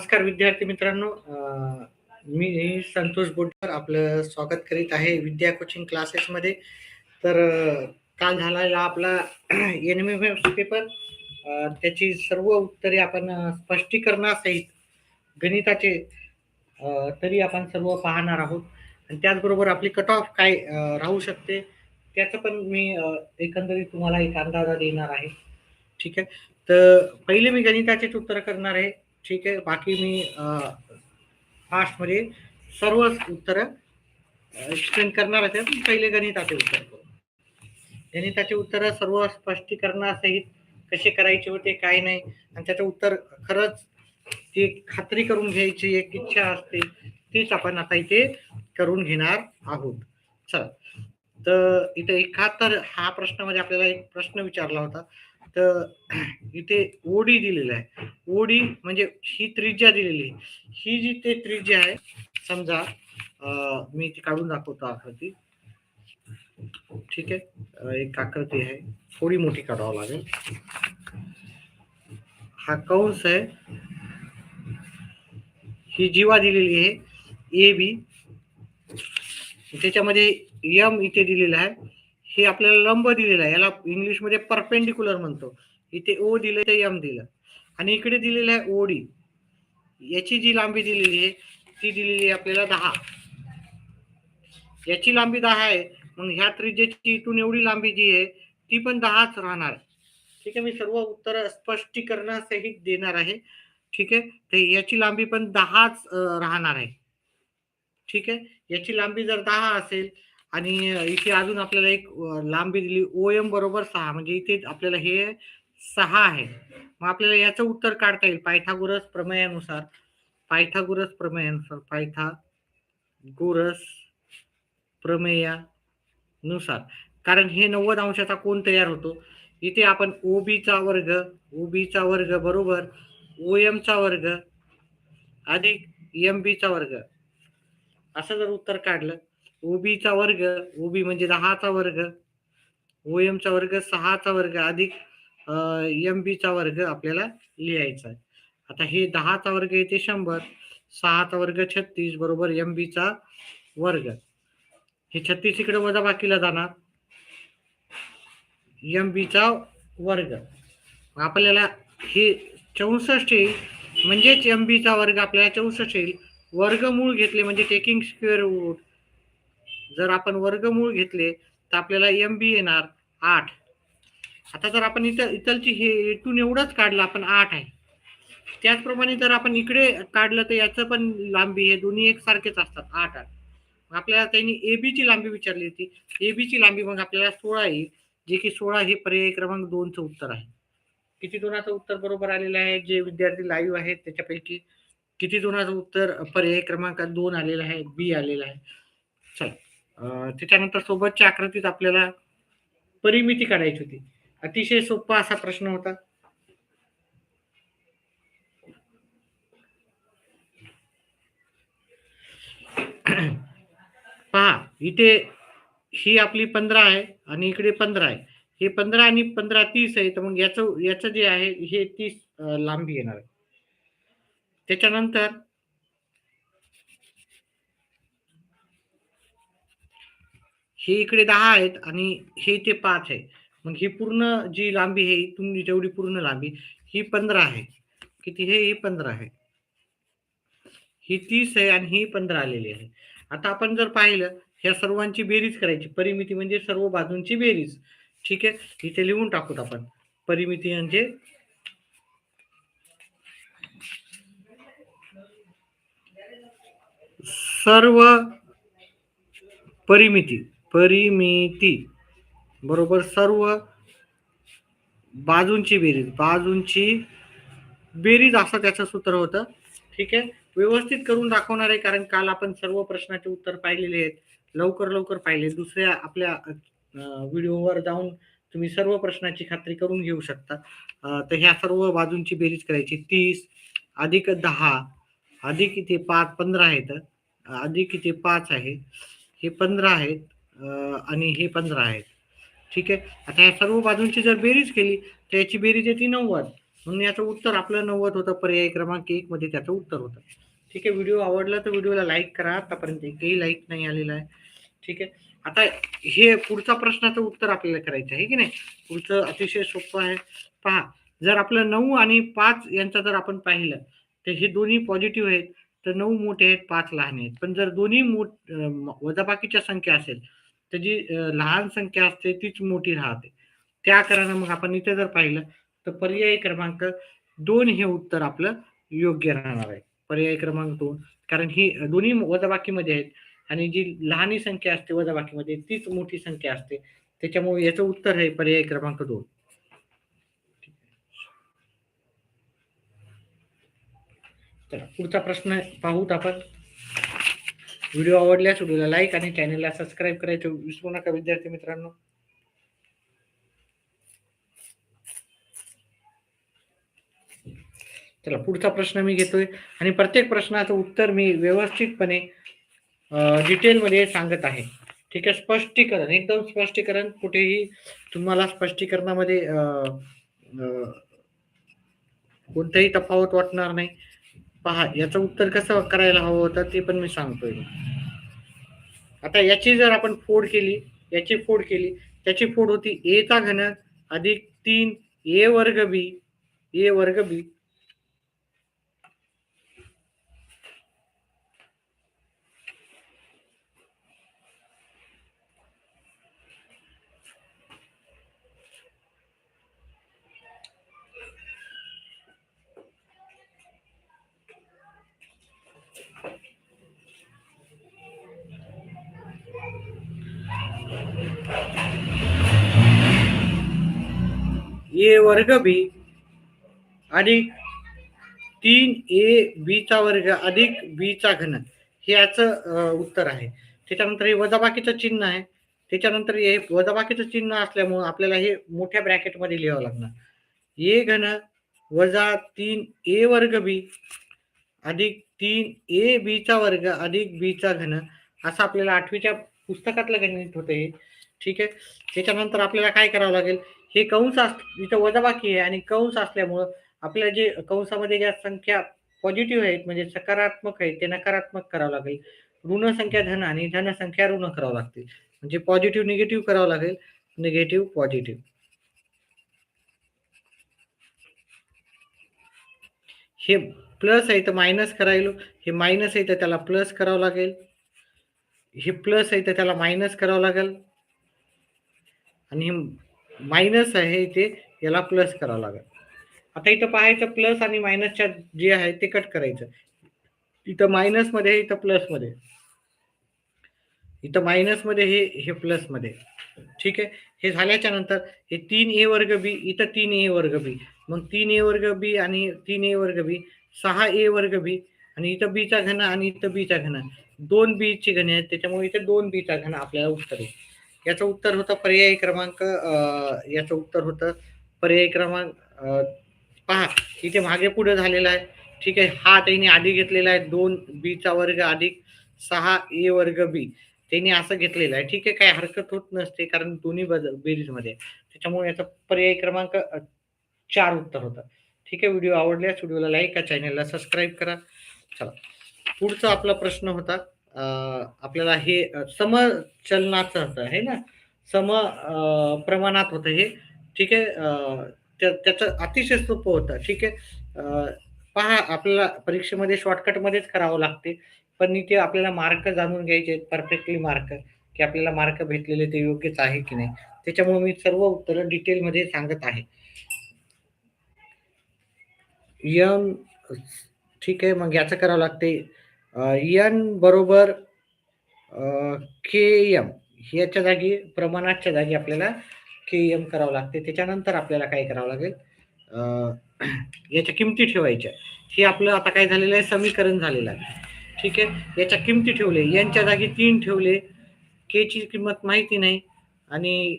नमस्कार विद्यार्थी मित्रांनो. मी संतोष बोडकर आपलं स्वागत करीत आहे विद्या कोचिंग क्लासेसमध्ये. तर काल झालेला आपला NMMS पेपर, त्याची सर्व उत्तरे आपण स्पष्टीकरणासहित गणिताचे तरी आपण सर्व पाहणार आहोत आणि त्याचबरोबर आपली कट ऑफ काय राहू शकते त्याचं पण मी एकंदरीत तुम्हाला एक अंदाजा देणार आहे. ठीक आहे. तर पहिले मी गणिताचेच उत्तर करणार आहे. ठीक आहे. बाकी मी फास्टमध्ये सर्व उत्तर एक्सप्लेन करणार आहे. पहिले गणिताचे उत्तर करू. गणिताचे उत्तर सर्व स्पष्टीकरणासहित कसे करायचे होते काय नाही आणि त्याचं उत्तर खरंच ती खात्री करून घ्यायची एक इच्छा असते, तीच आपण आता इथे करून घेणार आहोत. चला, तर इथे 71 हा प्रश्नामध्ये आपल्याला एक प्रश्न विचारला होता. तर इथे ओडी दिलेला आहे. ओडी म्हणजे ही त्रिज्या दिलेली आहे. ही जी ते त्रिज्या आहे, समजा मी ती काढून दाखवतो आकृती. ठीक आहे. एक आकृती आहे, थोडी मोठी काढावं लागेल. हा कंस आहे, ही जीवा दिलेली आहे ए बी, त्याच्यामध्ये यम इथे दिलेला आहे. हे आपल्याला लंब दिलेला आहे, याला इंग्लिशमध्ये परपेंडिक्युलर म्हणतो. इथे ओ दिलं ते यम दिलं आणि इकडे दिलेलं आहे ओडी. याची जी लांबी दिलेली आहे ती दिलेली आहे आपल्याला 10. याची लांबी 10 आहे, मग ह्या त्रिज्येची इथून एवढी लांबी जी आहे ती पण 10च राहणार. ठीक आहे. मी सर्व उत्तर स्पष्टीकरणासहित देणार आहे. ठीक आहे. तर याची लांबी पण 10च राहणार आहे. ठीक आहे. याची लांबी जर 10 असेल आणि इथे अजून आपल्याला एक लांबी दिली OM बरोबर 6, म्हणजे इथे आपल्याला हे 6 आहे. मग आपल्याला याचं उत्तर काढता येईल पायथागोरस प्रमेयानुसार. पायथागोरस प्रमेयानुसार, कारण हे 90 अंशाचा कोन तयार होतो. इथे आपण ओबीचा वर्ग बरोबर OMचा वर्ग अधिक MBचा वर्ग असं जर उत्तर काढलं, ओबीचा वर्ग, ओबी म्हणजे 10चा वर्ग, OMचा वर्ग 6चा वर्ग अधिक MBचा वर्ग आपल्याला लिहायचा आहे. आता हे 10चा वर्ग येते 100, 6चा वर्ग 36 बरोबर MBचा वर्ग. हे 36 इकडे वजा बाकीला जाणार, MBचा वर्ग. आपल्याला हे 64 येईल, म्हणजेच MBचा वर्ग आपल्याला 64 येईल. वर्गमूळ घेतले म्हणजे टेकिंग स्क्वेअर रूट, जर आपण वर्गमूळ घेतले तर आपल्याला MB येणार 8. आता जर आपण इथलची हे इथून एवढंच काढलं आपण 8 आहे. त्याचप्रमाणे जर आपण इकडे काढलं तर याचं पण लांबी हे दोन्ही एकसारखेच असतात 8. आपल्याला त्यांनी एबीची लांबी विचारली होती. एबीची लांबी मग आपल्याला 16 येईल, जे की 16 हे पर्याय क्रमांक 2चं उत्तर आहे. किती जणांचं उत्तर बरोबर आलेलं आहे? जे विद्यार्थी लाईव्ह आहेत त्याच्यापैकी किती जणांचं उत्तर पर्याय क्रमांक 2 आलेलं आहे, बी आलेलं आहे? चला, त्याच्यानंतर सोबतच्या आकृतीत आपल्याला परिमिती काढायची होती. अतिशय सोपा असा प्रश्न होता. पहा, इथे ही आपली 15 आहे आणि इकडे 15 आहे. हे 15 आणि 15 30 आहे, तर मग याचं जे आहे हे 30 लांबी येणार आहे. त्याच्यानंतर हे इकडे 10 आहेत आणि हे इथे 5 आहे. मग ही पूर्ण जी लांबी आहे इथून जेवढी पूर्ण लांबी ही 15 आहे. किती हे? ही 15 आहे. ही 30 आहे आणि ही 15 आलेली आहे. आता आपण जर पाहिलं, ह्या सर्वांची बेरीज करायची. परिमिती म्हणजे सर्व बाजूंची बेरीज. ठीक आहे. इथे लिहून टाकूत आपण. परिमिती म्हणजे सर्व परिमिती बरोबर सर्व बाजूंची बेरीज असं त्याचं सूत्र होतं. ठीक आहे. व्यवस्थित करून दाखवणार आहे, कारण काल आपण सर्व प्रश्नाचे उत्तर पाहिलेले आहेत, लवकर पाहिले. दुसऱ्या आपल्या व्हिडिओवर जाऊन तुम्ही सर्व प्रश्नाची खात्री करून घेऊ शकता. तर ह्या सर्व बाजूंची बेरीज करायची. 30 अधिक 10 अधिक इथे 5 15 आहेत, अधिक इथे 5 आहे, हे 15 आहेत आणि हे 15 आहेत. ठीक आहे. आता या सर्व बाजूंची जर बेरीज केली तर याची बेरीज येते 90. म्हणून याचं उत्तर आपलं 90 होतं. पर्याय क्रमांक 1 मध्ये त्याचं उत्तर होतं. ठीक आहे. व्हिडिओ आवडला तर व्हिडिओला लाईक करा. आतापर्यंत एकही लाईक नाही आलेला आहे. ठीक आहे. आता हे पुढचा प्रश्नाचं उत्तर आपल्याला करायचं आहे की नाही. पुढचं अतिशय सोपं आहे. पहा, जर आपलं 9 आणि 5 यांचा जर आपण पाहिलं तर हे दोन्ही पॉझिटिव्ह आहेत. तर 9 मोठे आहेत, 5 लहान आहेत. पण जर दोन्ही वजाबाकीच्या संख्या असेल तर जी लहान संख्या असते तीच मोठी राहते. त्या कारणानं मग आपण इथे जर पाहिलं तर पर्याय क्रमांक 2 हे उत्तर आपलं योग्य राहणार आहे. पर्याय क्रमांक 2, कारण ही दोन्ही वजाबाकीमध्ये आहेत आणि जी लहानी संख्या असते वजाबाकीमध्ये तीच मोठी संख्या असते. त्याच्यामुळे याचं उत्तर आहे पर्याय क्रमांक 2. चला पुढचा प्रश्न पाहूत आपण. व्हिडिओ आवडल्यास व्हिडिओला लाईक आणि चॅनलला सबस्क्राईब करायचं विसरू नका विद्यार्थी मित्रांनो. चला पुढचा प्रश्न मी घेतोय आणि प्रत्येक प्रश्नाचं उत्तर मी व्यवस्थितपणे डिटेलमध्ये सांगत आहे. ठीक आहे. स्पष्टीकरण, एकदम स्पष्टीकरण, कुठेही तुम्हाला स्पष्टीकरणामध्ये कोणताही तफावत वाटणार नाही. पहा, याचं उत्तर कसं करायला हवं होतं ते पण मी सांगतोय. आता याची जर आपण फोड केली, याची फोड केली, त्याची फोड होती ए चा घन अधिक 3 ए वर्ग बी, ए वर्ग बी ए वर्ग बी अधिक 3 ए बी चा वर्ग अधिक बी चा घन हे याचं उत्तर आहे. त्याच्यानंतर हे वजाबाकीचं चिन्ह आहे. त्याच्यानंतर हे वजाबाकीचं चिन्ह असल्यामुळे आपल्याला हे मोठ्या ब्रॅकेटमध्ये लिहावं लागणार. ए घन वजा 3 ए वर्ग बी अधिक 3 ए बी चा वर्ग अधिक बी चा घन असं आपल्याला 8वीच्या पुस्तकातलं गणित होतं हे. ठीक आहे. त्याच्यानंतर आपल्याला काय करावं लागेल, हे कंस इथं वजाबाकी आहे आणि कंस असल्यामुळं आपल्याला जे कंसामध्ये ज्या संख्या पॉझिटिव्ह आहेत म्हणजे सकारात्मक आहेत ते नकारात्मक करावं लागेल. ऋण संख्या धन आणि धन संख्या ऋण करावं लागतील. म्हणजे पॉझिटिव्ह निगेटिव्ह करावं लागेल, निगेटिव्ह पॉझिटिव्ह. हे प्लस आहे तर मायनस करायलो, हे मायनस आहे तर त्याला प्लस करावं लागेल, हे प्लस आहे तर त्याला मायनस करावं लागेल आणि हे मायनस आहे ते याला प्लस करावं लागेल. आता इथं पाहायचं प्लस आणि मायनसच्या जे आहे ते कट करायचं. इथं मायनस मध्ये इथं प्लस मध्ये, इथं मायनस मध्ये हे प्लस मध्ये. ठीक आहे. हे झाल्याच्या नंतर हे 3 ए वर्ग बी इथं 3 ए वर्ग बी, मग 3 ए वर्ग बी आणि 3 ए वर्ग बी 6 ए वर्ग बी आणि इथं बी चा घन आणि इथं बी चा घन, 2 बी ची घन आहेत त्याच्यामुळे इथे 2 बी चा घन आपल्याला उत्तर आहे. याचं उत्तर होतं पर्याय क्रमांक याचं उत्तर होतं पर्याय क्रमांक पहा इथे मागे पुढे झालेला आहे. ठीक आहे. हा त्यांनी आधी घेतलेला आहे 2 बी चा वर्ग अधिक 6 ए वर्ग बी, त्यांनी असं घेतलेलं आहे. ठीक आहे. काही हरकत होत नसते कारण दोन्ही बेरीजमध्ये, त्याच्यामुळे याचा पर्याय क्रमांक 4 उत्तर होतं. ठीक आहे. व्हिडिओ आवडल्यास व्हिडिओला लाईक करा, चॅनलला सबस्क्राईब करा. चला पुढचा आपला प्रश्न होता आपल्याला हे समचलनाचं होतं आहे ना, सम प्रमाणात होतं हे. ठीक आहे. त्याचं अतिशय सोपं होतं. ठीक आहे. पहा आपल्याला परीक्षेमध्ये शॉर्टकटमध्येच करावं लागते, पण इथे आपल्याला मार्क जाणून घ्यायचे आहेत, परफेक्टली मार्क, की आपल्याला मार्क भेटलेले ते योग्यच आहे की नाही. त्याच्यामुळे मी सर्व उत्तरं डिटेलमध्ये सांगत आहे. यन ठीक आहे. मग याचं करावं लागते एन बरोबर के एम, याच्या जागी प्रमाणाच्या जागी आपल्याला के एम करावं लागते. त्याच्यानंतर आपल्याला काय करावं लागेल, याच्या किमती ठेवायच्या. हे आपलं आता काय झालेलं आहे, समीकरण झालेलं आहे. ठीक आहे. याच्या किमती ठेवले, यांच्या जागी 3 ठेवले, के ची किंमत माहिती नाही आणि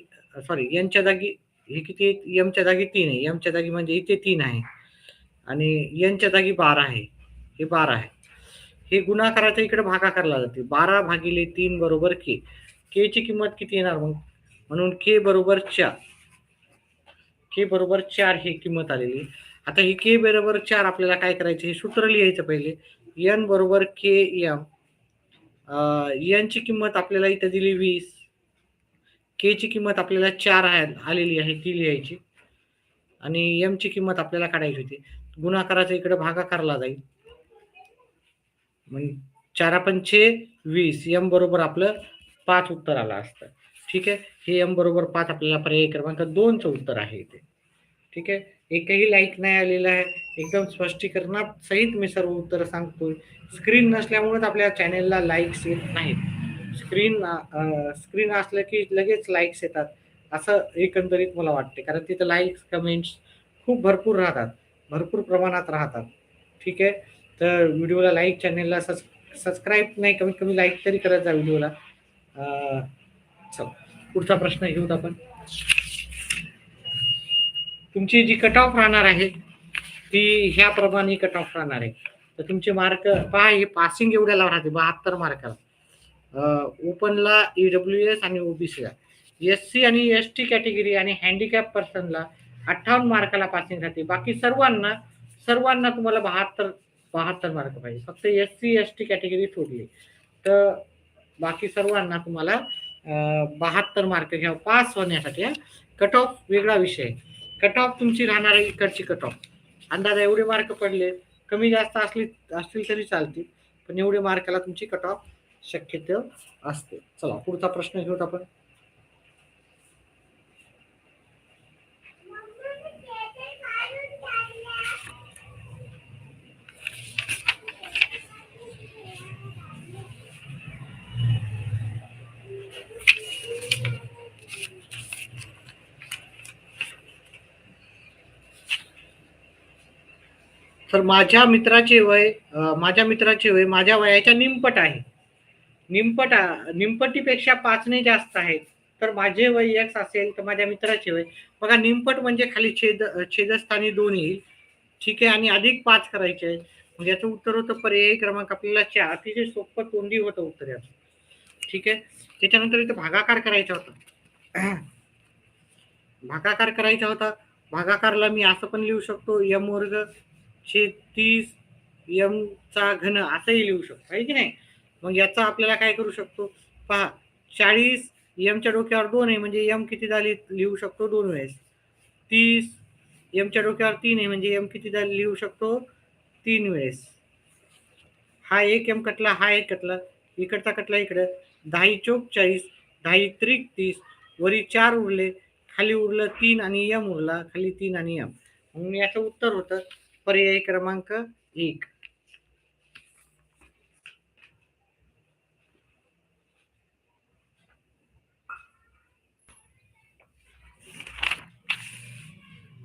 सॉरी यांच्या जागी हे किती आहे, एमच्या जागी 3 आहे, एमच्या जागी म्हणजे इथे 3 आहे आणि यांच्या जागी 12 आहे, हे 12 आहे. हे गुणाकाराच्या इकडे भागाकारला जाते. 12 भागिले 3 बरोबर के. के ची किंमत किती येणार मग, म्हणून के बरोबर 4. के बरोबर 4 ही किंमत आलेली. आता ही के बरोबर 4 आपल्याला काय करायचं, हे सूत्र लिहायचं पहिले. एन बरोबर के एम. एनची किंमत आपल्याला इथं दिली 20. के ची किंमत आपल्याला 4 आलेली आहे, ती लिहायची. आणि एम ची किंमत आपल्याला काढायची होती. गुणाकाराचा इकडे भागाकारला जाईल. म्हणजे 4 पंचे 20. एम बरोबर आपलं 5 उत्तर आलं असतं. ठीक आहे. हे एम बरोबर 5 आपल्याला पर्याय क्रमांक 2चं उत्तर आहे इथे. ठीक आहे. एकही लाईक नाही आलेला आहे. एकदम स्पष्टीकरणात सहित मी सर्व उत्तर सांगतोय. स्क्रीन नसल्यामुळेच आपल्या चॅनेलला लाईक्स येत नाहीत. स्क्रीन असलं की लगेच लाईक्स येतात, असं एकंदरीत मला वाटते. कारण तिथं लाईक्स, कमेंट्स खूप भरपूर राहतात, भरपूर प्रमाणात राहतात. ठीक आहे. तर व्हिडिओला लाईक, चॅनेलला सबस्क्राईब नाही, कमीत कमी लाईक तरी करत जा व्हिडिओला. चल पुढचा प्रश्न घेऊत आपण. तुमची जी कट ऑफ राहणार आहे ती ह्याप्रमाणे कट ऑफ राहणार आहे. तर तुमचे मार्क पहा, हे पासिंग एवढ्याला राहते 72 मार्काला. ओपनला, ईडब्ल्यूएस आणि ओबीसीला. एससी आणि एसटी कॅटेगरी आणि हँडिकॅप पर्सनला 58 मार्काला पासिंग राहते. बाकी सर्वांना तुम्हाला 72 मार्क पाहिजे. फक्त एससी एसटी कॅटेगरी सोडली तर बाकी सर्वांना तुम्हाला 72 मार्क घ्यावं पास होण्यासाठी. कट ऑफ वेगळा विषय. कट ऑफ तुमची राहणार आहे इकडची कट ऑफ. अंदाजा एवढे मार्क पडले, कमी जास्त असतील तरी चालतील, पण एवढे मार्काला तुमची कट ऑफ शक्यतो असते. चला पुढचा प्रश्न घेऊत आपण. तर माझ्या मित्राचे वय माझ्या वयाच्या निमपट आहे. निमपटीपेक्षा 5 ने जास्त आहे. तर माझे वय x असेल तर माझ्या मित्राचे वय, बघा निमपट म्हणजे खाली छेदस्थानी 2 येईल. ठीक आहे. आणि अधिक 5 करायचे आहे. म्हणजे याचं उत्तर होतं पर्यायी क्रमांक आपल्याला 4. अतिशय सोपं तोंडी होतं उत्तर याचं. ठीक आहे. त्याच्यानंतर इथं भागाकार करायचा होता. भागाकारला मी असं पण लिहू शकतो, एम वर्ग छेद 30 एम चा घन असंही लिहू शकतो, आहे की नाही. मग याचा आपल्याला काय करू शकतो पहा. 40 एमच्या डोक्यावर 2 आहे म्हणजे एम किती झाली लिहू शकतो 2 वेळेस. 30 एमच्या डोक्यावर 3 आहे म्हणजे एम किती झाली लिहू शकतो 3 वेळेस. हा एक एम कटला, हा एक कटला, इकडचा कटला इकडं. 10 चोक 40, 10 त्रिक 30, वरी 4 उरले, खाली उरलं 3 आणि एम उरला, खाली 3 आणि एम. म्हणून याचं उत्तर होतं पर्याय क्रमांक 1.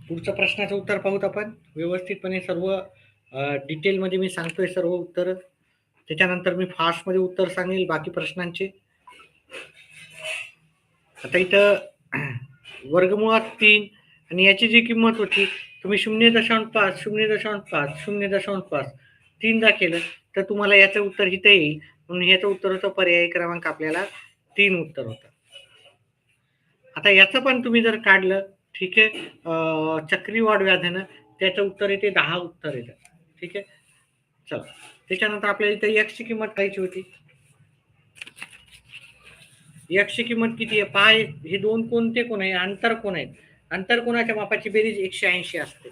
पुढच्या प्रश्नाचं उत्तर पाहूत आपण व्यवस्थितपणे. सर्व डिटेलमध्ये मी सांगतोय सर्व उत्तर. त्याच्यानंतर मी फास्टमध्ये उत्तर सांगेल बाकी प्रश्नांचे. आता इथं वर्गमुळात 3 आणि याची जी किंमत होती तुम्ही 0.5 0.5 0.5 तीनदा केलं तर तुम्हाला याचं उत्तर इथं येईल. म्हणून याचं उत्तर होतं पर्यायी क्रमांक आपल्याला 3 उत्तर होतं. आता याचं पण तुम्ही जर काढलं, ठीक आहे, चक्रीवाढ व्याधानं, त्याचं उत्तर येते 10 उत्तर येतं. ठीक आहे. चला त्याच्यानंतर आपल्याला इथं एक्सची किंमत काढायची होती. एक्सची किंमत किती आहे पहा. हे दोन कोणते कोण आहे, आंतरकोन आहेत. आंतरकोनाच्या मापाची बेरीज 180 असते.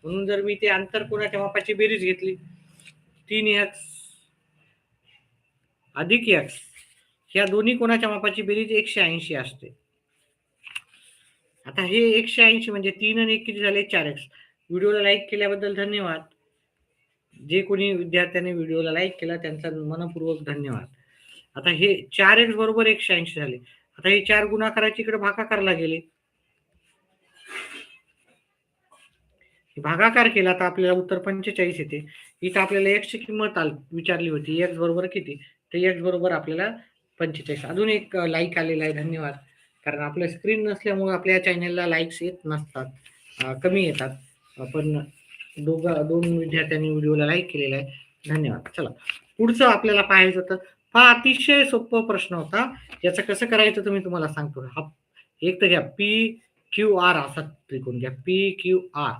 म्हणून जर मी ते आंतरकोनाच्या मापाची बेरीज घेतली 3x अधिक x, ह्या दोन्ही कोणाच्या मापाची बेरीज 180 असते. आता हे 180 म्हणजे 3 आणि 1 किती झाले 4x. व्हिडिओला लाईक केल्याबद्दल धन्यवाद. जे कोणी विद्यार्थ्यांनी व्हिडिओला लाईक केला त्यांचा मनपूर्वक धन्यवाद. आता हे 4x बरोबर 180 झाले. आता हे 4 गुणाकाराची इकडे भागाकारला गेले. भागाकार केला तर आपल्याला उत्तर 45 येते. इथं आपल्याला x ची किंमत विचारली होती, x बरोबर किती, तर x बरोबर आपल्याला 45. अजून एक लाईक आलेला आहे, धन्यवाद. कारण आपल्या स्क्रीन नसल्यामुळे आपल्या चॅनलला लाईक्स येत नसतात, कमी येतात. पण दोन विद्यार्थ्यांनी व्हिडिओला लाईक केलेला आहे, धन्यवाद. चला पुढचं आपल्याला पाहायचं होतं. हा अतिशय सोपा प्रश्न होता. याचं कसं करायचं तुम्हाला सांगतो. हा एक तर घ्या, पी क्यू आर असा त्रिकोण घ्या, पी क्यू आर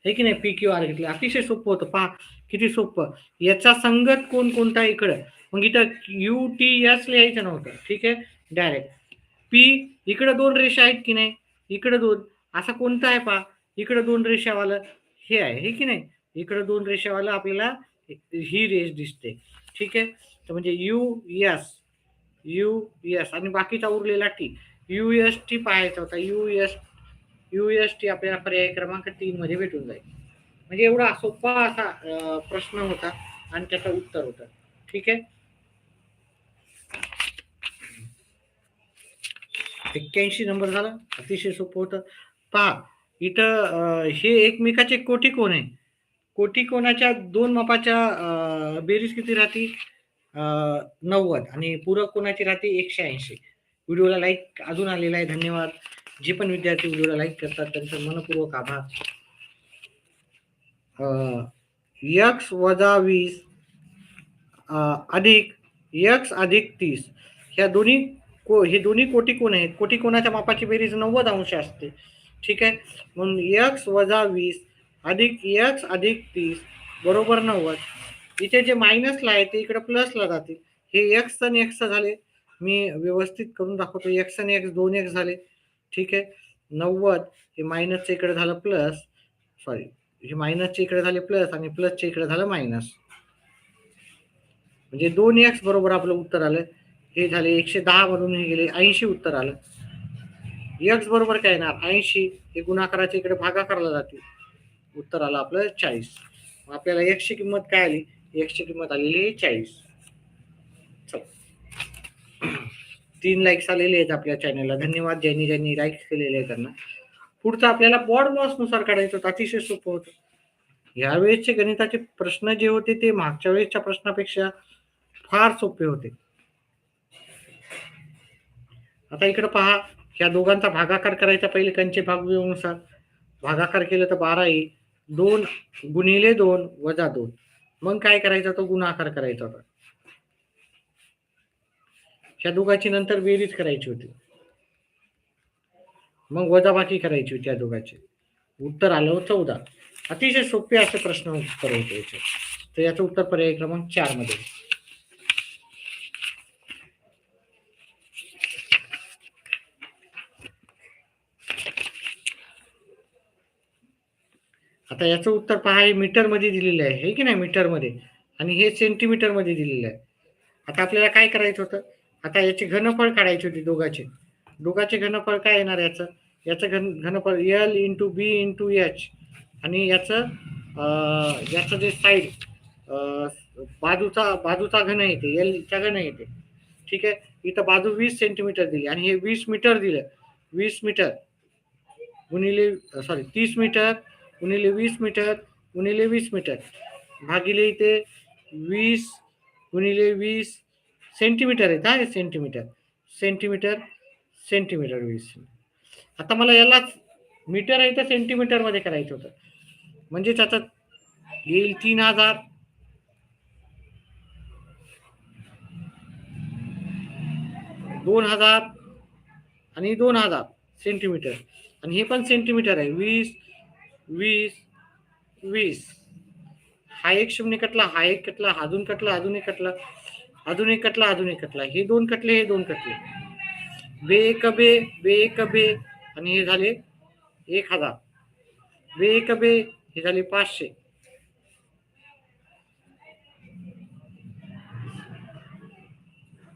हे की नाही, पी क्यू आर घेतलं, अतिशय सोपं होतं. पहा किती सोपं. याचा संगत कोण कोणता इकडं, मग इथं यू टी एस लिहायचं नव्हतं, ठीक आहे, डायरेक्ट पी. इकडं दोन रेषा आहेत की नाही, इकडं दोन, असा कोणता आहे पहा, इकडं दोन रेषावालं हे आहे, हे की नाही, इकडं दोन रेषावालं आपल्याला ही रेष दिसते, ठीक आहे. तर म्हणजे यू एस, यू एस आणि बाकीचा उरलेला टी, यू एस टी पाहायचा होता, यू एस टी आपल्याला पर्याय क्रमांक 3 मध्ये भेटून जाईल. म्हणजे एवढा सोपा असा प्रश्न होता आणि त्याचं उत्तर होतं, ठीक आहे. 81 नंबर झाला, अतिशय सोपं होतं. पहा इथं हे एकमेकाचे कोटी कोण आहे, कोटी कोणाच्या दोन मापाच्या बेरीज किती राहते, 90 आणि पूरक कोणाची राहते 180. व्हिडिओला लाईक अजून आलेला आहे, धन्यवाद. जे पण विद्यार्थी व्हिडिओला लाईक करतात त्यांचं मनपूर्वक आभार. यक्स वजा 20 अधिक यक्स अधिक 30 ह्या दोन्ही हे दोन्ही कोटी कोण आहेत, कोटी कोणाच्या मापाची बेरीज 90 अंश असते, ठीक आहे. म्हणून यक्स वजा 20 अधिक यक्स अधिक 30 बरोबर 90. इथे जे मायनसला आहे ते इकडे प्लसला जातील. हे एक्स आणि एक्स झाले, मी व्यवस्थित करून दाखवतो. एक्स आणि एक्स 2 एक्स झाले, ठीक आहे. 90 हे मायनसच्या इकडे झालं प्लस, सॉरी हे मायनसच्या इकडे झाले प्लस आणि प्लसच्या इकडे झालं मायनस, म्हणजे 2x बरोबर आपलं उत्तर आलं. हे झाले 110 मधून हे गेले 80 उत्तर आलं. x बरोबर काय येणार 80, हे गुणाकाराच्या इकडे भागाकारला जाते, उत्तर आलं आपलं 40. आपल्याला x ची किंमत काय आली, x ची किंमत आलेली आहे 40. 3 लाईक्स आलेले आहेत आपल्या चॅनलला, धन्यवाद. ज्यांनी लाईक्स केलेले आहेत त्यांना. पुढचं आपल्याला बॉड लॉस नुसार काढायचं होतं, अतिशय सोपं होतं. यावेळेसचे गणिताचे प्रश्न जे होते ते मागच्या वेळेसच्या प्रश्नापेक्षा फार सोपे होते. आता इकडे पहा, ह्या दोघांचा भागाकार करायचा, पहिले कंचे भागनुसार भागाकार केलं तर 12 येईल. 2 गुणिले 2 वजा 2, मग काय करायचं, तो गुणाकार करायचा होता. ह्या दोघांची नंतर बेरीज करायची होती, मग वजाबाकी करायची होती या दोघांची. उत्तर आलं 14. अतिशय सोपे असे प्रश्न उत्तर होते याचे. तर याचं उत्तर पर्याय क्रमांक 4 मध्ये. आता याचं उत्तर पहा, हे मीटर मध्ये दिलेलं आहे, हे की नाही, मीटर मध्ये, आणि हे सेंटीमीटर मध्ये दिलेलं आहे. आता आपल्याला काय करायचं होतं, आता याचे घनफळ काढायचे होते दोघांचे घनफळ काय येणार, याचं घनफळ एल इंटू बी इंटू एच, आणि याचं जे साईड बाजूचा घन येते, एलचा घन येते, ठीक आहे. इथं बाजू 20 सेंटीमीटर दिली आणि हे 20 मीटर दिलं. 20 मीटर गुणिले 30 मीटर गुणिले 20 मीटर गुणिले 20 मीटर भागिले इथे 20 गुणिले 20 सेंटीमीटर आहे, हे सेंटीमीटर सेंटीमीटर सेंटीमीटर 20. आता मला यालाच मीटर आहे तर सेंटीमीटर मध्ये करायचं होतं, म्हणजे त्याच्यात येईल 3000 2000 आणि 2000 सेंटीमीटर, आणि हे पण सेंटीमीटर आहे. 20 20 20, हा एक शून्य कटला, हा एक कटला, अजून कटला, अजून एक कटला, अजून एक कटला, अजून एक कटला, हे दोन कटले, हे दोन कटले, बे एक बे आणि हे झाले 1000, बे एक बे हे झाले 500,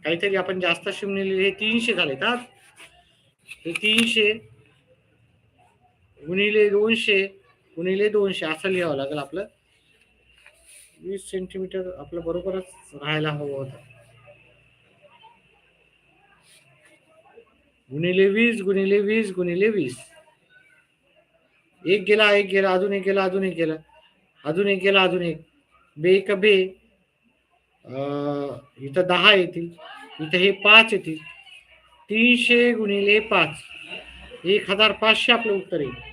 काहीतरी आपण जास्त शून्य लिहिले, 300 झाले. तर हे 300 गुणिले 200 गुणिले 200 असं लिहावं लागेल आपलं. 20 सेंटीमीटर आपलं बरोबरच राहायला हवं होतं. गुणिले 20 गुणिले 20 गुणिले 20, एक गेला, एक गेला, अजून एक गेला, अजून एक गेला, अजून एक गेला, अजून एक, बे एक बे, इथं 10 येतील, इथं हे 5 येतील. 300 गुणिले 5, 1500 आपलं उत्तर येईल.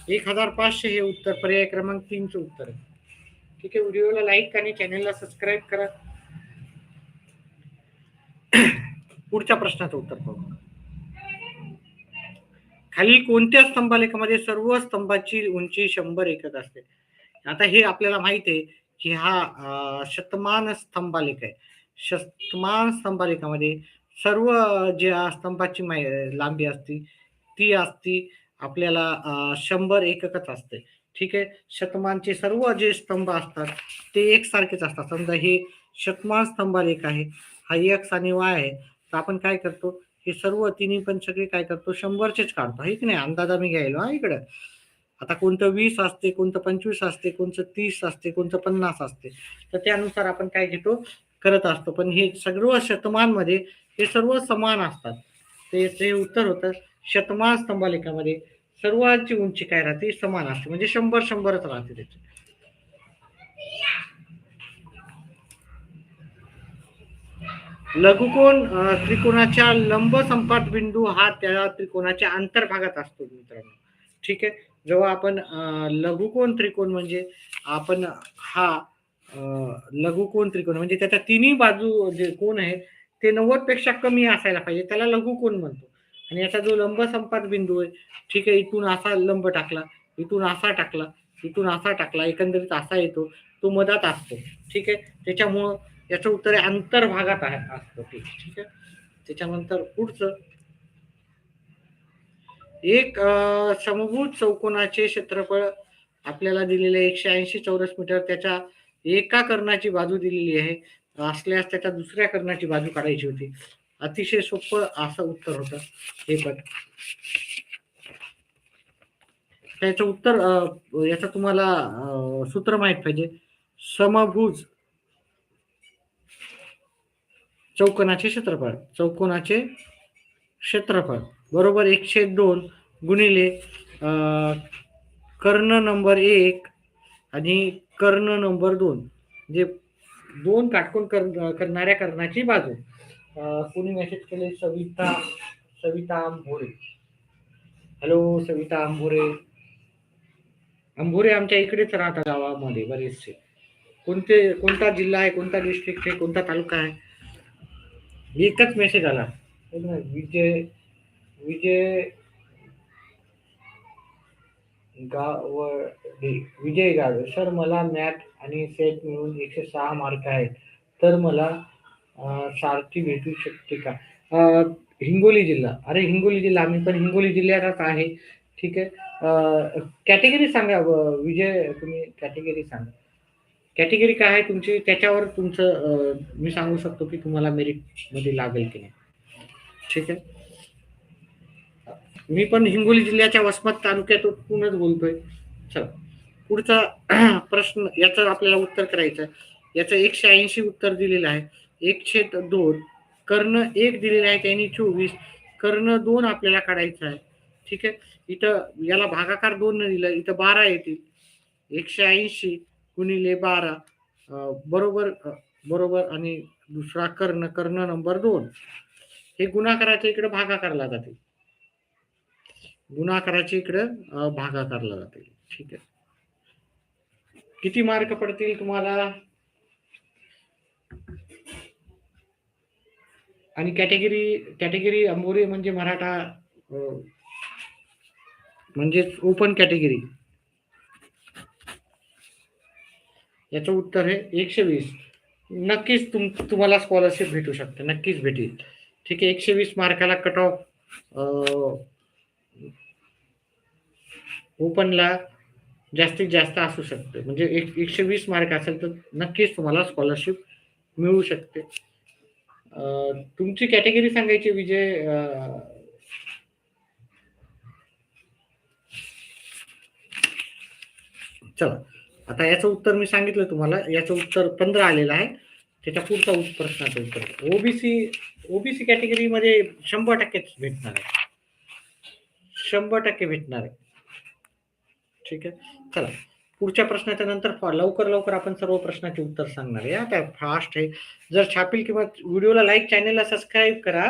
1500 हे उत्तर पर्याय क्रमांक 3चं उत्तर आहे. ठीक आहे, व्हिडिओला लाईक आणि चॅनलला सबस्क्राईब करा. पुढच्या प्रश्नाचं उत्तर पाहू. खालील कोणत्या स्तंभालेखामध्ये सर्व स्तंभाची उंची 100 एकक असते? आता हे आपल्याला माहित आहे की हा शतमान स्तंभालेख आहे. शतमान स्तंभालेखामध्ये सर्व ज्या स्तंभाची लांबी असती ती असती आपल्याला 100 एककच असते. ठीक आहे. शतमानचे सर्व जे स्तंभ असतात ते एकसारखेच असतात. समजा हे शतमान स्तंभालेख आहे, हा एक्स आणि वाय आहे. तर आपण काय करतो, हे सर्व तिन्ही पण सगळे काय करतो 100चेच काढतो, आहे की नाही? अंदाज आम्ही घ्यायलो हा इकडं. आता कोणतं 20 असते, कोणतं 25 असते, कोणतं 30 असते, कोणतं 50 असते. तर त्यानुसार आपण काय घेतो करत असतो. पण हे सर्व शतमानमध्ये हे सर्व समान असतात. ते उत्तर होतं शतमान स्तंभालेखामध्ये सर्वांची उंची काय राहते समान असते, म्हणजे 100-100च राहते त्याची. लघुकोन त्रिकोणाच्या लंब संपात बिंदू हा त्या त्रिकोणाच्या अंतर्भागात असतो मित्रांनो. ठीक आहे. जेव्हा आपण लघुकोन त्रिकोण म्हणजे आपण हा लघुकोन त्रिकोण म्हणजे त्याच्या तिन्ही बाजू जे कोण आहे ते 90 पेक्षा कमी असायला पाहिजे, त्याला लघुकोन म्हणतो. आणि याचा जो लंब संपात बिंदू आहे, ठीक आहे, इथून असा लंब टाकला, इथून असा टाकला, इथून असा टाकला, एकंदरीत असा येतो, तो मधात असतो. ठीक आहे. त्याच्यामुळं याचं उत्तर आहे अंतर्भागात आहे असतं ते. ठीक आहे. त्याच्यानंतर पुढचं एक समभुज चौकोनाचे क्षेत्रफळ आपल्याला दिलेले 180 चौरस मीटर, त्याच्या एका कर्णाची बाजू दिलेली आहे असल्यास त्याच्या दुसऱ्या कर्णाची बाजू काढायची होती. अतिशय सोपं असं उत्तर होतं हे पण. त्याचं उत्तर याचं तुम्हाला सूत्र माहित पाहिजे. समभुज चौकोनाचे क्षेत्रफळ, चौकोनाचे क्षेत्रफळ बरोबर 102 गुणिले कर्ण नंबर 1 आणि कर्ण नंबर 2, जे दोन काटकोन करणाऱ्या कर्णाची बाजू. कोणी मेसेज केले? सविता सविता आंभोरे. हॅलो सविता आंभोरे. आंभोरे आमच्या इकडेच राहतात गावामध्ये बरेचसे. कोणता जिल्हा आहे, कोणता डिस्ट्रिक्ट आहे, कोणता तालुका आहे? एकच मेसेज आला. विजय विजय गावडे. विजय गावडे. सर मला मॅथ आणि सेट मिळून 106 मार्क आहेत, तर मला सारथी भेटू शकते का? हिंगोली जिल्हा. अरे हिंगोली जिल्हा, आम्ही पण हिंगोली जिल्ह्यातच आहे. ठीक आहे. कॅटेगरी सांगा विजय, तुम्ही कॅटेगरी सांगा. कॅटेगरी काय आहे तुमची, त्याच्यावर तुमचं मी सांगू शकतो की तुम्हाला मेरिट मध्ये लागेल की नाही. ठीक आहे. मी पण हिंगोली जिल्ह्याच्या वसमत तालुक्यातूनच बोलतोय. चला पुढचा प्रश्न, याचं आपल्याला उत्तर करायचं आहे. याचं 180 उत्तर दिलेलं आहे. 1/2 कर्ण 1 दिलेला आहे त्यांनी 24, कर्ण 2 आपल्याला काढायचं आहे. ठीक आहे. इथं याला भागाकार 2 न दिलं, इथं 12 येतील. 180 गुणिले 12 बरोबर बरोबर. आणि दुसरा कर्ण, कर्ण नंबर 2 हे गुणाकाराच्या इकडे भागाकारला जाते, गुणाकाराच्या इकडं भागाकारला जाते. ठीक आहे. किती मार्क पडतील तुम्हाला? आणि कॅटेगरी कॅटेगरी अंबोरी म्हणजे मराठा म्हणजे ओपन कॅटेगरी. याचं उत्तर आहे 120. नक्कीच तुम्हाला स्कॉलरशिप भेटू शकते, नक्कीच भेटेल. ठीक आहे. 120 मार्काला कट ऑफ ओपनला जास्तीत जास्त असू शकते. म्हणजे 120 मार्क असेल तर नक्कीच तुम्हाला स्कॉलरशिप मिळू शकते. तुमची कॅटेगरी सांगायची विजय. चला आता याचं उत्तर मी सांगितलं तुम्हाला, याचं उत्तर 15 आलेलं आहे. त्याच्या पुढचा प्रश्नाचं उत्तर ओबीसी कॅटेगरीमध्ये 100% भेटणार आहे, 100% भेटणार आहे. ठीक आहे. चला पुढच्या प्रश्नाच्या नंतर लवकर लवकर आपण सर्व प्रश्नाचे उत्तर सांगणार आहे. आता फास्ट आहे. जर छापील किंवा व्हिडिओला लाईक, चॅनेलला सबस्क्राईब करा.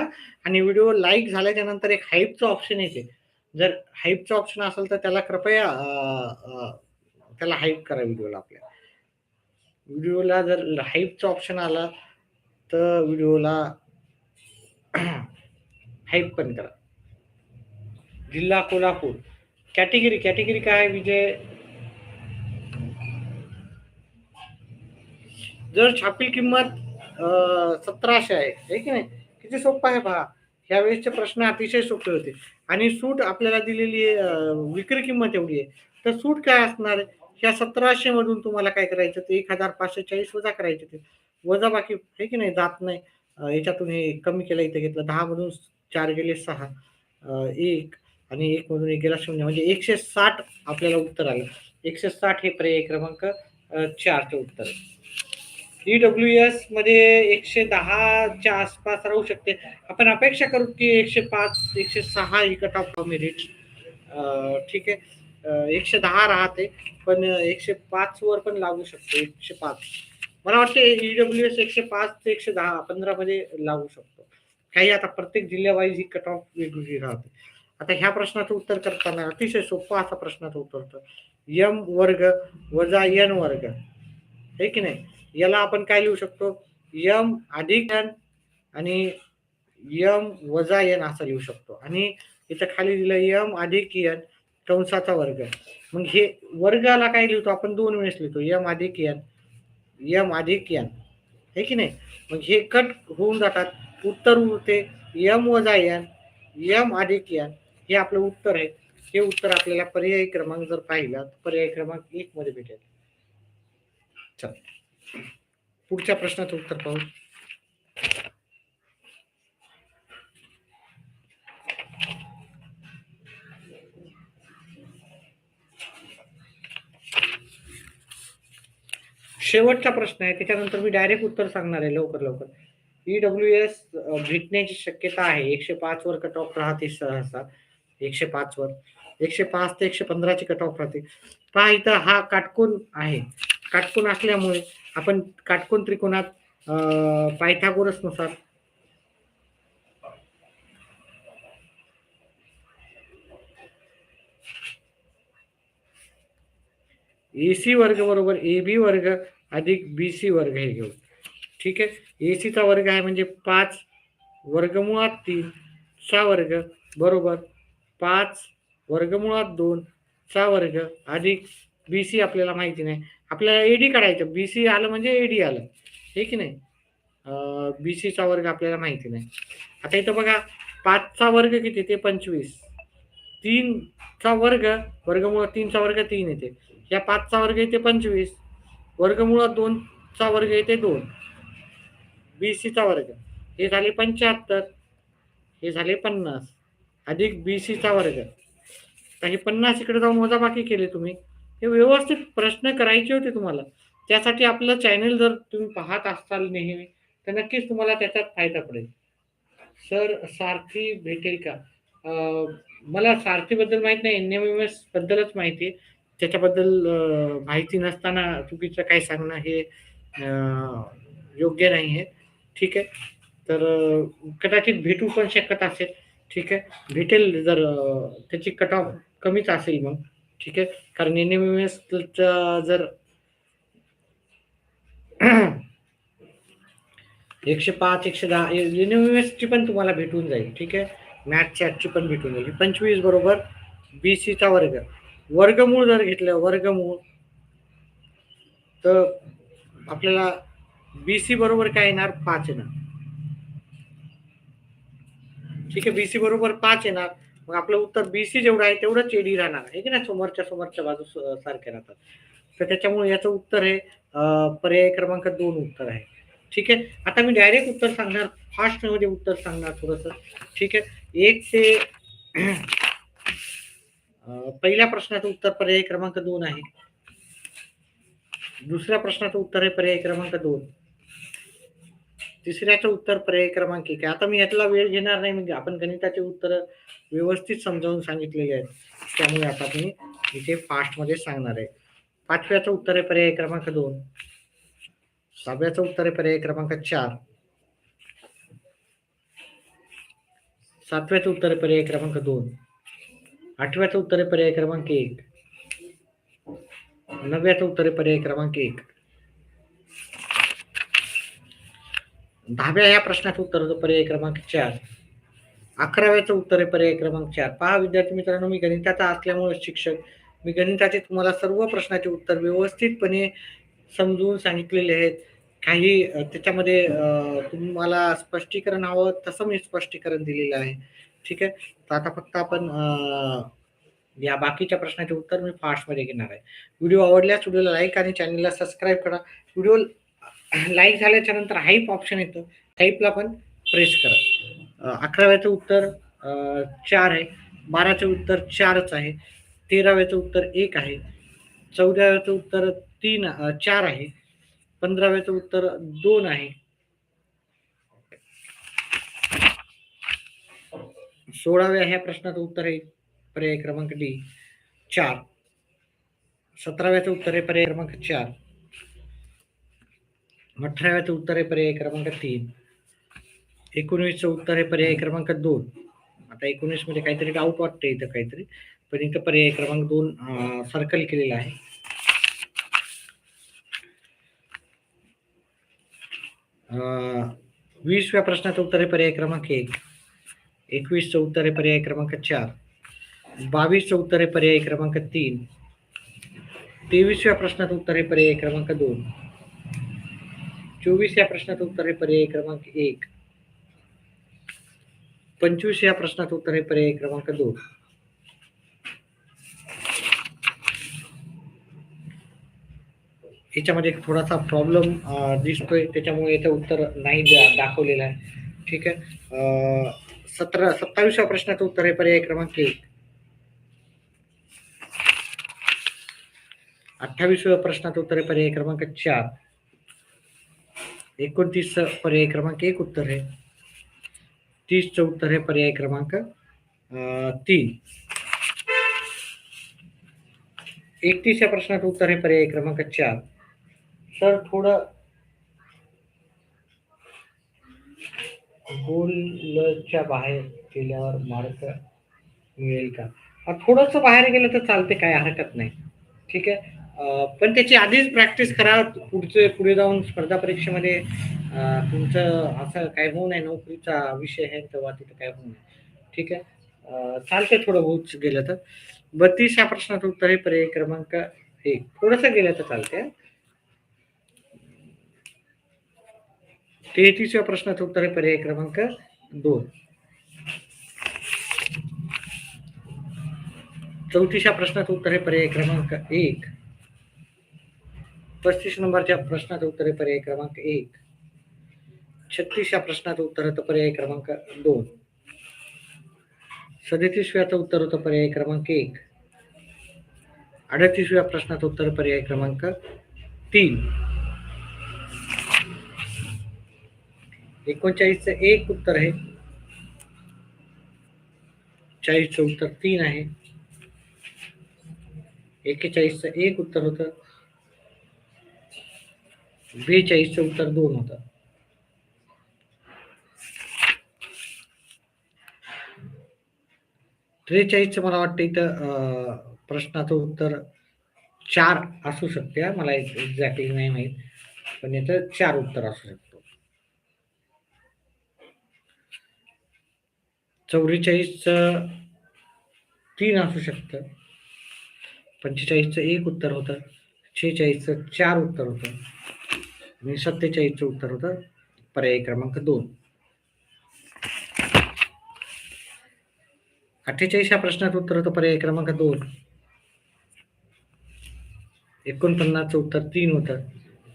आणि व्हिडिओ लाईक झाल्याच्या नंतर एक हाईपचं ऑप्शन येते. जर हाईपचं ऑप्शन असेल तर त्याला कृपया त्याला हाईप करा व्हिडिओला. आपल्या व्हिडिओला जर हाईपचं ऑप्शन आला तर व्हिडिओला हाईप पण करा. जिल्हा कोल्हापूर. कॅटेगरी काय आहे विजय? जर छापील किंमत 1700 आहे की नाही? किती सोपं आहे पहा. ह्यावेळेसचे प्रश्न अतिशय सोपे होते. आणि सूट आपल्याला दिलेली विक्री किंमत एवढी आहे. तर सूट काय असणार आहे? ह्या 1700 मधून तुम्हाला काय करायचं, ते 1540 वजा करायचे. ते वजा बाकी आहे की नाही, जात नाही. याच्यातून हे कमी केलं, इथे घेतलं. 10 मधून 4 गेले 6, 1 आणि 1 मधून 1 गेला 0, म्हणजे 160 आपल्याला उत्तर आलं. 160 हे पर्याय क्रमांक 4 चे उत्तर आहे. EWS मध्ये 110च्या आसपास राहू शकते. आपण अपेक्षा करू की 105, 106 ही कट ऑफ मेरिट. ठीक आहे. 110 राहते, पण 105 वर पण लागू शकतो. 105 मला वाटते EWS 105 ते 110, 15 मध्ये लागू शकतो. काही आता प्रत्येक जिल्ह्यावाईज ही कट ऑफ वेगवेगळी राहते. आता ह्या प्रश्नाचं उत्तर करताना अतिशय सोपा असा प्रश्नाचं उत्तर होतं. M वर्ग वजा N वर्ग, हे की नाही? याला आपण काय लिहू शकतो? M अधिक N आणि M वजा N असं लिहू शकतो. आणि इथं खाली दिलं M अधिक N कंसाचा वर्ग. मग हे वर्गाला काय लिहितो आपण? 2 वेळेस लिहितो, M अधिक N, M अधिक N, हे की नाही? मग हे कट होऊन जातात. उत्तर उरते M वजा N, M अधिक N. हे आपलं उत्तर आहे. हे उत्तर आपल्याला पर्याय क्रमांक जर पाहिला तर पर्याय क्रमांक 1 मध्ये भेटेल. चल, पुढच्या प्रश्नाचं उत्तर पाहू. शेवटचा प्रश्न आहे, त्याच्यानंतर मी डायरेक्ट उत्तर सांगणार आहे लवकर लवकर. EWS भेटण्याची शक्यता आहे. 105 वर कट ऑफ राहते सहसा. 105 वर 105 ते 115 ची कट ऑफ राहते. पहा इथं हा काटकोन आहे. काटकोन असल्यामुळे आपण काटकोन त्रिकोणात पायथागोरस नुसार AC वर्ग बरोबर AB वर्ग अधिक BC वर्ग हे घेऊ. ठीक आहे. AC चा वर्ग आहे म्हणजे 5 वर्गमुळात 3 चा वर्ग बरोबर 5 वर्गमुळात 2 चा वर्ग अधिक BC आपल्याला माहिती नाही. आपल्याला AD काढायचं. BC आलं म्हणजे AD आलं, हे की नाही? BC चा वर्ग आपल्याला माहिती नाही. आता इथं बघा, 5 चा वर्ग किती? ते 25. 3 चा वर्ग वर्गमुळात 3 चा वर्ग 3 येते. या 5 चा वर्ग येते 25, वर्गमुळात 2 चा वर्ग येते 2. BC चा वर्ग हे झाले 75, हे झाले 50 अधिक BC चा वर्ग. तर हे 50 इकडे जाऊन वजाबाकी केले तुम्ही. हे व्यवस्थित प्रश्न करायचे होते तुम्हाला. त्यासाठी आपलं चॅनल जर तुम्ही पाहत असाल नेहमी, तर नक्कीच तुम्हाला त्याच्यात फायदा पडेल. सर सारथी भेटेल का? मला सारथीबद्दल माहित नाही, NMMS बद्दलच माहिती आहे. त्याच्याबद्दल माहिती नसताना चुकीचं काय सांगणं हे योग्य नाही आहे. ठीक आहे. तर कदाचित भेटू पण शकत असेल. ठीक आहे. भेटेल जर त्याची कट ऑफ कमीच असेल मग. ठीक आहे. कारण NMMS जर 105, 110 NMMS ची पण तुम्हाला भेटून जाईल. ठीक आहे. मॅथची आजची पण भेटून जाईल. 25 बरोबर BC चा वर्ग. वर्गमूळ जर घेतलं वर्गमूळ, तर आपल्याला BC बरोबर काय येणार? 5 येणार. ठीक आहे. BC बरोबर 5 येणार. मग आपलं उत्तर BC जेवढं आहे तेवढंच AD राहणार, आहे की नाही? समोरच्या बाजू सारख्या राहतात. तर त्याच्यामुळे याचं उत्तर आहे पर्याय क्रमांक 2 उत्तर आहे. ठीक आहे. आता मी डायरेक्ट उत्तर सांगणार, फास्ट मध्ये उत्तर सांगणार थोडंसं. ठीक आहे. 1 ते पहिल्या प्रश्नाचं उत्तर पर्याय क्रमांक 2 आहे. दुसऱ्या प्रश्नाचं उत्तर आहे पर्याय क्रमांक 2. तिसऱ्याचं उत्तर पर्याय क्रमांक 1 आहे. आता मी यातला वेळ घेणार नाही, म्हणजे आपण गणिताचे उत्तर व्यवस्थित समजावून सांगितलेले आहेत. त्यामुळे आता मी इथे फास्ट मध्ये सांगणार आहे. 5व्याचं उत्तर आहे पर्याय क्रमांक 2. 6व्याचं उत्तर आहे पर्याय क्रमांक 4. 7व्याचं उत्तर आहे पर्याय क्रमांक 2. 8व्याचं उत्तर आहे पर्याय क्रमांक 1. 9व्याचं उत्तर आहे पर्याय क्रमांक 1. 10व्या या प्रश्नाचं उत्तर होतं पर्याय क्रमांक 4. 11व्याचं उत्तर आहे पर्याय क्रमांक 4. पहा विद्यार्थी मित्रांनो, मी गणिताचा असल्यामुळे शिक्षक, मी गणिताचे तुम्हाला सर्व प्रश्नाचे उत्तर व्यवस्थितपणे समजून सांगितलेले आहेत. काही त्याच्यामध्ये तुम्हाला स्पष्टीकरण हवं तसं मी स्पष्टीकरण दिलेलं आहे. ठीक आहे. तर आता फक्त आपण या बाकीच्या प्रश्नाचे उत्तर मी फास्टमध्ये घेणार आहे. व्हिडिओ आवडल्यास व्हिडिओला लाईक आणि चॅनलला सबस्क्राईब करा. व्हिडिओ लाईक झाल्याच्या नंतर हाईप ऑप्शन येतं. हाईपला पण प्रेस करा. 11व्याचं उत्तर 4 आहे. 12चं उत्तर 4च आहे. 13व्याचं उत्तर 1 आहे. 14व्याचं उत्तर 4 आहे. 15व्याचं उत्तर 2 आहे. 16व्या ह्या प्रश्नाचं उत्तर आहे पर्याय क्रमांक डी 4. 17व्याचं उत्तर आहे पर्याय क्रमांक 4. 18व्याचं उत्तर आहे पर्याय क्रमांक 3. 19चं उत्तर आहे पर्याय क्रमांक 2. आता 19 मध्ये काहीतरी डाऊट वाटतं इथं काहीतरी, पण इथं पर्याय क्रमांक 2 सर्कल केलेला आहे. 20व्या प्रश्नाचं उत्तर आहे पर्याय क्रमांक 1. 21चं उत्तर आहे पर्याय क्रमांक 4. 22चं उत्तर आहे पर्याय क्रमांक 3. 23व्या प्रश्नाचं उत्तर आहे पर्याय क्रमांक 2. 24व्या प्रश्नाचं उत्तर आहे पर्याय क्रमांक 1. 25व्या प्रश्नाचं उत्तर आहे पर्याय क्रमांक 2. याच्यामध्ये थोडासा प्रॉब्लेम दिसतोय, त्याच्यामुळे याचं उत्तर नाही दाखवलेलं आहे. ठीक आहे. 27व्या प्रश्नाचं उत्तर आहे पर्याय क्रमांक 1. 28व्या प्रश्नाचं उत्तर आहे पर्याय क्रमांक 4. 29चं पर्याय क्रमांक 1 उत्तर आहे. 30चं उत्तर आहे पर्याय क्रमांक 3. 31व्या प्रश्नाचं उत्तर आहे पर्याय क्रमांक 4. सर थोडं गोलच्या बाहेर गेल्यावर मार्क मिळेल का? थोडस बाहेर गेलं तर चालते, काय हरकत नाही. ठीक आहे. पण त्याची आधीच प्रॅक्टिस करा. पुढे जाऊन स्पर्धा परीक्षेमध्ये तुमचं असं काय होऊ नये, नोकरीचा विषय आहे तेव्हा तिथं काय होऊ नये. ठीक आहे. चालते थोडं होत गेलं तर. 32व्या प्रश्नाचं उत्तर आहे पर्याय क्रमांक 1. थोडस गेलं तर चालते. 33व्या प्रश्नाचं उत्तर आहे पर्याय क्रमांक 2. 34व्या प्रश्नाचं उत्तर आहे पर्याय क्रमांक 1. 35 नंबरच्या प्रश्नाचं उत्तर आहे पर्याय क्रमांक 1. 36व्या प्रश्नाचं उत्तर होतं पर्याय क्रमांक 2. 37व्याचं उत्तर होतं पर्याय क्रमांक 1. 38व्या प्रश्नाचं उत्तर पर्याय क्रमांक 3. 39चं 1 उत्तर आहे. 40चं उत्तर 3 आहे. 41चं 1 उत्तर होतं. 42चं उत्तर 2 होतं. त्रेचाळीसचं मला वाटतं इथं प्रश्नाचं उत्तर 4 असू शकते. मला एक्झॅक्टली नाही माहीत, पण याचं 4 उत्तर असू शकतो. 44चं 3 असू शकतं. 45चं 1 उत्तर होतं. 46चं 4 उत्तर होतं. आणि 47चं उत्तर होतं पर्याय क्रमांक 2. 48व्या प्रश्नाचं उत्तर होतं पर्याय क्रमांक 2. 49चं उत्तर 3 होतं.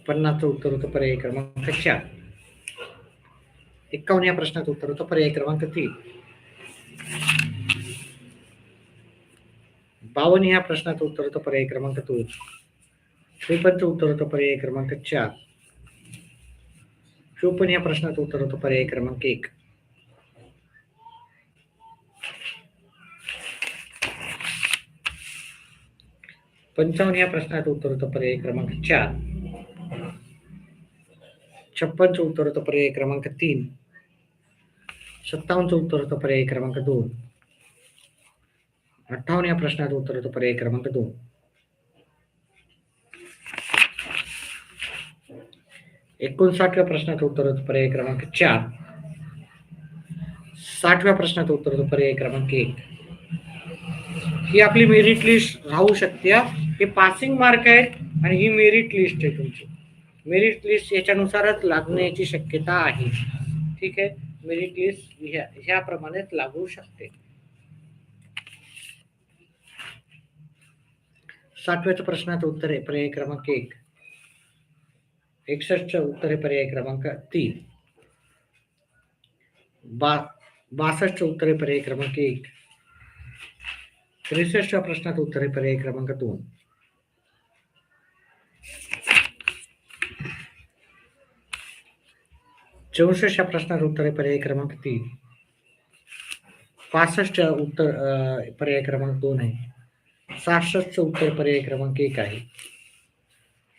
50चं उत्तर होतं पर्याय क्रमांक 4. 51व्या प्रश्नाचं उत्तर होतं पर्याय क्रमांक 3. 52 ह्या प्रश्नाचं उत्तर होतं पर्याय क्रमांक 2. 53चं उत्तर होतं पर्याय क्रमांक 4. 54 ह्या प्रश्नाचं उत्तर होतं पर्याय क्रमांक 1. 55 ह्या प्रश्नाचं उत्तर होतं पर्याय क्रमांक 4. 56चं उत्तर होतं पर्याय क्रमांक 3. 57चं उत्तर होतं पर्याय क्रमांक 2. 58 या प्रश्नाचं उत्तर होतं पर्याय क्रमांक 2. 59व्या प्रश्नाचं उत्तर होतं पर्याय क्रमांक 4. 60व्या प्रश्नाचं उत्तर दो पर्याय क्रमांक 1. ही आपली मेरिट लिस्ट राहू शकते. हे पासिंग मार्क आहेत आणि ही मेरिट लिस्ट आहे तुमची. मेरिट लिस्ट याच्यानुसारच लागण्याची शक्यता आहे. ठीक आहे, मेरिट लिस्ट ह्याप्रमाणेच लागू शकते. 60व्या प्रश्नाचं उत्तर आहे पर्याय क्रमांक 1. 61चं उत्तर आहे पर्याय क्रमांक 3. 62चं उत्तर आहे पर्याय क्रमांक 1. 63व्या प्रश्नाचं उत्तर आहे पर्याय क्रमांक 2. 64च्या प्रश्नाचं उत्तर आहे पर्याय क्रमांक 3. 65च्या उत्तर पर्याय क्रमांक 2 आहे. 66चं उत्तर पर्याय क्रमांक 1 आहे.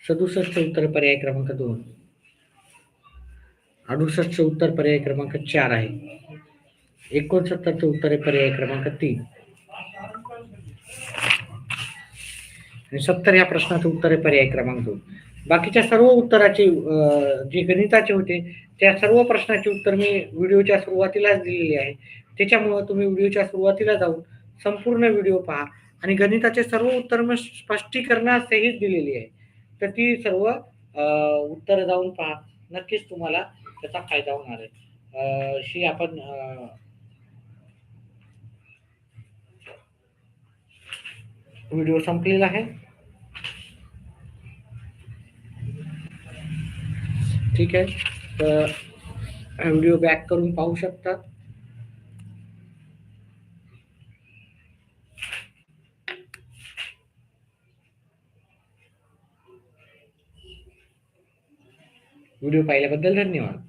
67चं उत्तर पर्याय क्रमांक 2. 68चं उत्तर पर्याय क्रमांक 4 आहे. 69चं उत्तर आहे पर्याय क्रमांक 3. आणि 70 या प्रश्नाचं उत्तर आहे पर्याय क्रमांक 2. बाकीच्या सर्व उत्तराची जे गणिताचे होते त्या सर्व प्रश्नाची उत्तर मी व्हिडिओच्या सुरुवातीलाच दिलेली आहे. त्याच्यामुळं तुम्ही व्हिडिओच्या सुरुवातीला जाऊन संपूर्ण व्हिडिओ पहा आणि गणिताचे सर्व उत्तर मी स्पष्टीकरणासहित दिलेली आहे. तर ती सर्व उत्तर जाऊन पहा, नक्कीच तुम्हाला त्याचा फायदा होणार आहे. ही आपण व्हिडिओ संपलेला आहे. ठीक आहे, तर व्हिडिओ बॅक करून पाहू शकता. व्हिडिओ पाहिल्याबद्दल धन्यवाद.